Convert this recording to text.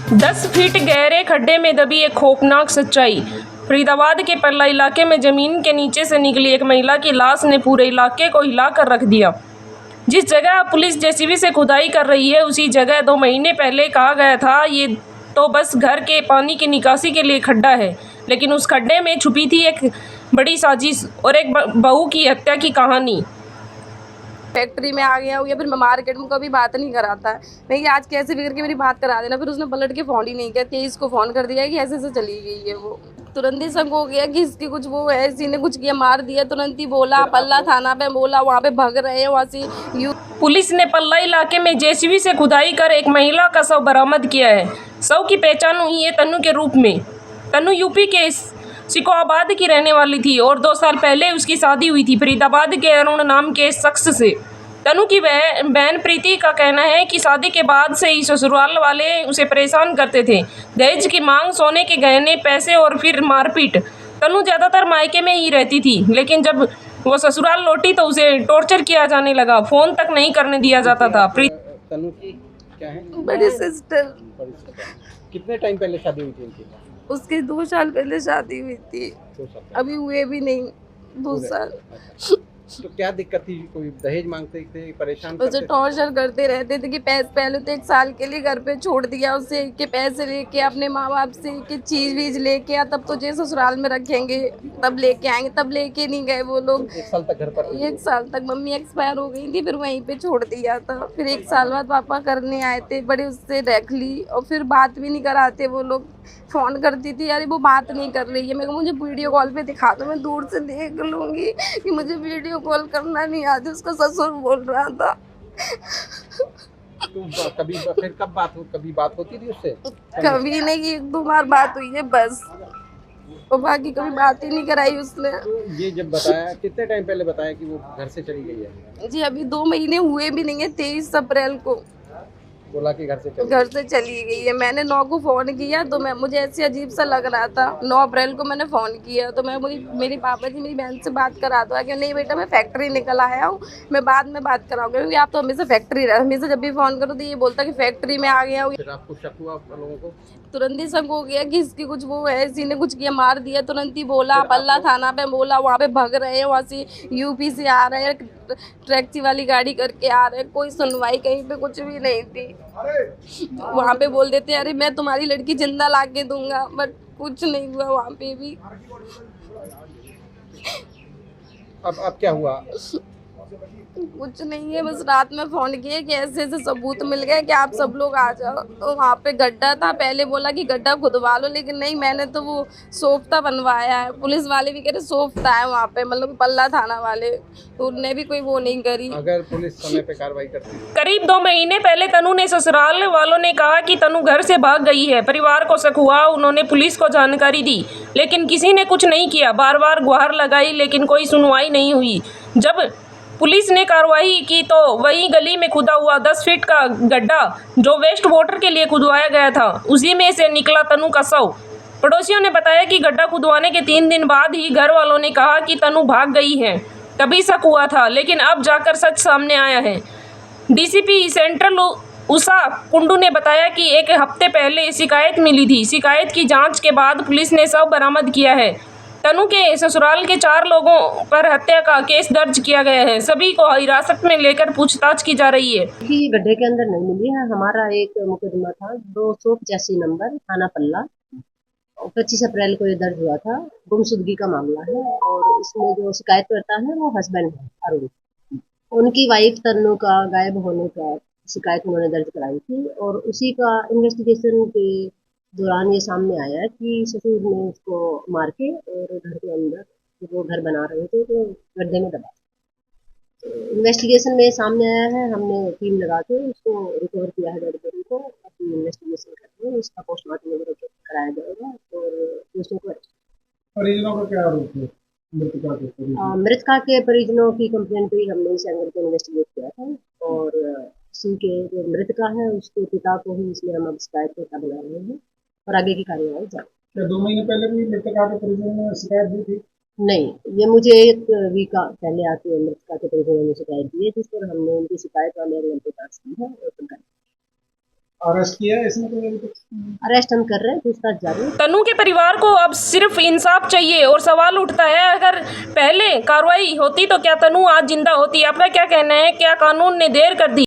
10 feet गहरे खड्डे में दबी एक खौफनाक सच्चाई। फरीदाबाद के पल्ला इलाके में जमीन के नीचे से निकली एक महिला की लाश ने पूरे इलाके को हिलाकर रख दिया। जिस जगह पुलिस जेसीबी से खुदाई कर रही है, उसी जगह 2 महीने पहले कहा गया था ये तो बस घर के पानी की निकासी के लिए खड्डा है, लेकिन उस खड्डे में छुपी थी एक बड़ी साजिश और एक बहू की हत्या की कहानी। फैक्ट्री में आ गया हो या फिर मैं मार्केट में कभी बात नहीं कराता है। मैं कि आज कैसे भी करके मेरी बात करा देना। फिर उसने पलट के फ़ोन ही नहीं किया। 23 को फ़ोन कर दिया कि ऐसे ऐसे चली गई है वो। तुरंत ही शक हो गया कि इसकी कुछ वो है, इसी ने कुछ किया, मार दिया। तुरंत ही बोला, पल्ला थाना पे बोला, वहाँ पे भाग रहे हैं वहाँ से। पुलिस ने पल्ला इलाके में जेसीबी से खुदाई कर एक महिला का शव बरामद किया है। शव की पहचान हुई है तनु के रूप में। तनु यूपी के सिकोहाबाद की रहने वाली थी और 2 साल पहले उसकी शादी हुई थी फरीदाबाद के अरुण नाम के शख्स से। तनु की बहन प्रीति का कहना है कि शादी के बाद से ही ससुराल वाले उसे परेशान करते थे। दहेज की मांग, सोने के गहने, पैसे और फिर मारपीट। तनु ज़्यादातर मायके में ही रहती थी, लेकिन जब वो ससुराल लौटी तो उसे टॉर्चर किया जाने लगा। फ़ोन तक नहीं करने दिया जाता था। तनु की क्या है? बड़ी सिस्टर। कितने टाइम पहले शादी हुई थी इनकी? उसके 2 साल पहले शादी हुई थी। 2 साल अभी हुए भी नहीं 2 साल। अच्छा। तो क्या दिक्कत थी? कोई दहेज मांगते थे, परेशान उसे करते थे? टॉर्चर करते रहते थे कि पहले तो 1 साल के लिए घर पे छोड़ दिया उसे कि पैसे लेके अपने माँ बाप से कि चीज़ वीज लेके आ, तब तुझे ससुराल में रखेंगे, तब लेके आएंगे। तब लेके नहीं गए वो लोग। 1 साल तक घर पर? 1 साल तक मम्मी एक्सपायर हो गई थी, फिर वहीं पे छोड़ दिया था। फिर 1 साल बाद पापा करने आए थे, बड़े उससे रख ली और फिर बात भी नहीं कराते वो लोग। फ़ोन करती थी, अरे वो बात नहीं कर रही है। मैं मुझे वीडियो कॉल पे दिखा दो, मैं दूर से देख लूँगी कि मुझे वीडियो कॉल करना नहीं आता। उसका ससुर बोल रहा था। तो कभी फिर कभी बात होती थी उससे? कभी नहीं, 1-2 बार बात हुई है बस, और बाकी कभी बात ही नहीं कराई उसने। तो ये जब बताया, कितने टाइम पहले बताया कि वो घर से चली गई है? जी अभी 2 महीने हुए भी नहीं है। 23 अप्रैल को बोला कि घर से चली गई है। मैंने 9 को फ़ोन किया तो मुझे ऐसे अजीब सा लग रहा था। 9 अप्रैल को मैंने फ़ोन किया तो मेरी पापा जी मेरी बहन से बात करा दो कि नहीं बेटा मैं फैक्ट्री निकल आया हूँ, मैं बाद में बात कराऊंगा, क्योंकि आप तो हमेशा फैक्ट्री रहे। हमेशा जब भी फ़ोन करो तो ये बोलता कि फैक्ट्री में आ गया हूँ। फिर आपको शक हुआ लोगों को? तुरंत ही शक हो गया कि इसकी कुछ वो है, इसी ने कुछ किया, मार दिया। तुरंत ही बोला, पल्ला थाना पे बोला, वहाँ पे भाग रहे हैं, वहाँ से यूपी से आ रहे हैं, टैक्सी वाली गाड़ी करके आ रहे हैं। कोई सुनवाई कहीं पे कुछ भी नहीं थी। वहाँ पे बोल देते अरे मैं तुम्हारी लड़की जिंदा ला के दूंगा, बट कुछ नहीं हुआ वहाँ पे भी। अब क्या हुआ? कुछ नहीं है, बस रात में फ़ोन किए कि ऐसे ऐसे सबूत मिल गए कि आप सब लोग आ जाओ। तो वहाँ पे गड्ढा था, पहले बोला कि गड्ढा खुदवा लो, लेकिन नहीं, मैंने तो वो सोफ्ता बनवाया है। पुलिस वाले भी कह रहे सोफ्ता है वहाँ पे, मतलब पल्ला थाना वाले, तो उनने भी कोई वो नहीं करी। अगर पुलिस समय पे कार्रवाई करती? करीब 2 महीने पहले तनु ने ससुराल वालों ने कहा कि तनु घर से भाग गई है। परिवार को शक हुआ, उन्होंने पुलिस को जानकारी दी, लेकिन किसी ने कुछ नहीं किया। बार बार गुहार लगाई, लेकिन कोई सुनवाई नहीं हुई। जब पुलिस ने कार्रवाई की तो वही गली में खुदा हुआ 10 फीट का गड्ढा, जो वेस्ट वाटर के लिए खुदवाया गया था, उसी में से निकला तनु का शव। पड़ोसियों ने बताया कि गड्ढा खुदवाने के 3 दिन बाद ही घर वालों ने कहा कि तनु भाग गई है। तभी शक हुआ था, लेकिन अब जाकर सच सामने आया है। डीसीपी सेंट्रल उषा कुंडू ने बताया कि 1 हफ्ते पहले शिकायत मिली थी। शिकायत की जांच के बाद पुलिस ने शव बरामद किया है। तनु के ससुराल के 4 लोगों पर हत्या का केस दर्ज किया गया है। सभी को हिरासत में लेकर पूछताछ की जा रही है। ये गड्ढे के अंदर नहीं मिली है। हमारा एक मुकदमा था 285 नंबर थाना पल्ला, 25 अप्रैल को ये दर्ज हुआ था। गुमशुदगी का मामला है और इसमें जो शिकायत करता है वो हस्बैंड है अरुण। उनकी वाइफ तन्नू का गायब होने का शिकायत उन्होंने दर्ज कराई थी और उसी का इन्वेस्टिगेशन के दौरान ये सामने आया है कि ससुर ने उसको मार के और घर के अंदर वो घर बना रहे थे तो गड्ढे में दबा। तो इन्वेस्टिगेशन में सामने आया है, हमने टीम लगा के उसको रिकवर किया है डेड बॉडी को। अपनी इन्वेस्टिगेशन करके उसका पोस्टमार्टम वगैरह कराया जाएगा और दोषियों को अरेस्ट। परिजनों का क्या आरोप है? मृतका के परिजनों की कंप्लेंट भी हमने इस एंगल पे इन्वेस्टिगेट किया था और इसी के जो मृतका है उसके पिता को ही इसमें हम अब शिकायतकर्ता बना रहे हैं और आगे की कार्यवाही जारी। क्या 2 महीने पहले भी मृतका के परिजनों ने शिकायत दी थी? नहीं, ये मुझे 1 वीक पहले आके मृतका के परिजनों ने शिकायत दी है, जिस पर हमने उनकी शिकायत वाले एंगल पे जांच की है और अरेस्ट किया है इसमें कोई अभी तक? अरेस्ट हम कर रहे हैं, पूछताछ जारी है। तनु के परिवार को अब सिर्फ इंसाफ चाहिए और सवाल उठता है अगर पहले कार्रवाई होती तो क्या तनु आज जिंदा होती? आपका क्या कहना है, क्या कानून ने देर कर दी?